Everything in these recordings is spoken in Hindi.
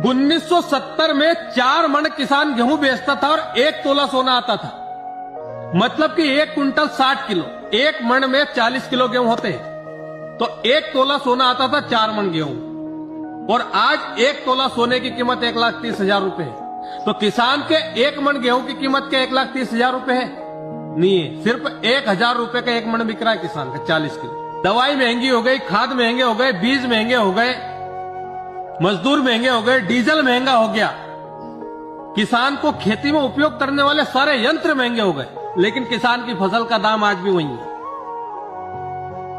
1970 में 4 मन किसान गेहूं बेचता था और 1 तोला सोना आता था। मतलब कि 1 कुंटल 60 किलो, 1 मन में 40 किलो गेहूं होते हैं, तो 1 तोला सोना आता था 4 मन गेहूं। और आज 1 तोला सोने की कीमत 1,30,000 रुपए है। तो किसान के 1 मन गेहूं की कीमत क्या 1,30,000 रुपए है? नहीं है, सिर्फ 1,000 रुपए का 1 मन बिक रहा है किसान का 40 किलो। दवाई महंगी हो गई, खाद महंगे हो गए, बीज महंगे हो गए, मजदूर महंगे हो गए, डीजल महंगा हो गया। किसान को खेती में उपयोग करने वाले सारे यंत्र महंगे हो गए, लेकिन किसान की फसल का दाम आज भी वही है।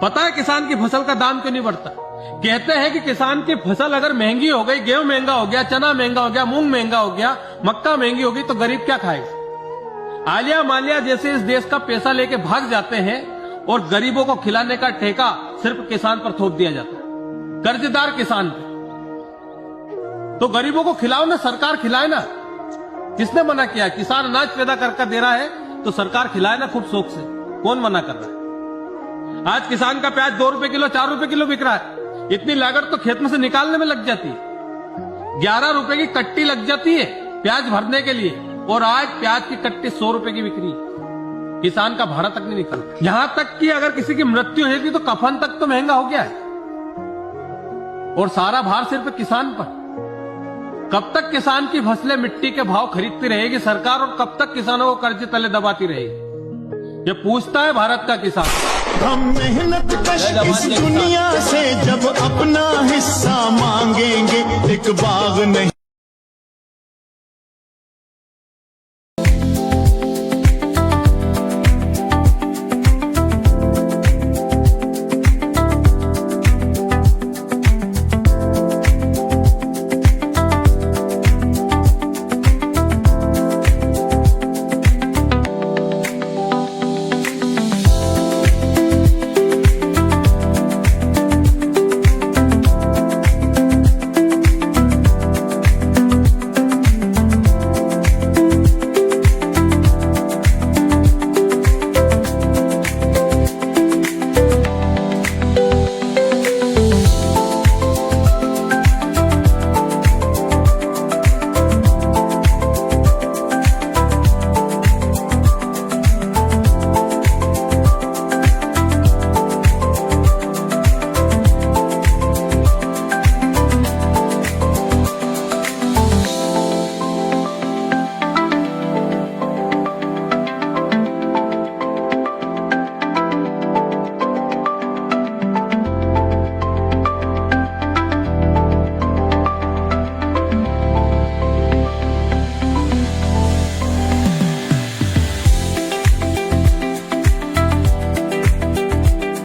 पता है किसान की फसल का दाम क्यों नहीं बढ़ता? कहते हैं कि किसान की फसल अगर महंगी हो गई, गेहूं महंगा हो गया, चना महंगा हो गया, मूंग महंगा हो गया, मक्का महंगी होगी, तो गरीब क्या खाएगा? आलिया मालिया जैसे इस देश का पैसा लेके भाग जाते हैं और गरीबों को खिलाने का ठेका सिर्फ किसान पर थोप दिया जाता है, कर्जदार किसान पे। तो गरीबों को खिलाओ ना, सरकार खिलाए ना। किसने मना किया? किसान अनाज पैदा करके दे रहा है तो सरकार खिलाए ना खूब शौक से। कौन मना कर रहा है? आज किसान का प्याज 2 रुपए किलो, 4 रुपए किलो बिक रहा है। इतनी लागत तो खेत में से निकालने में लग जाती है। 11 रुपए की कट्टी लग जाती है प्याज भरने के लिए, और आज प्याज की कट्टी 100 रुपए की बिक्री। किसान का भाड़ा तक नहीं निकलता। यहां तक कि अगर किसी की मृत्यु होगी तो कफन तक तो महंगा हो गया है, और सारा भार सिर्फ किसान पर। कब तक किसान की फसलें मिट्टी के भाव खरीदती रहेगी सरकार, और कब तक किसानों को कर्ज तले दबाती रहेगी? ये पूछता है भारत का किसान। हम मेहनत कश इस दुनिया से जब अपना हिस्सा मांगेंगे, एक बाग नहीं।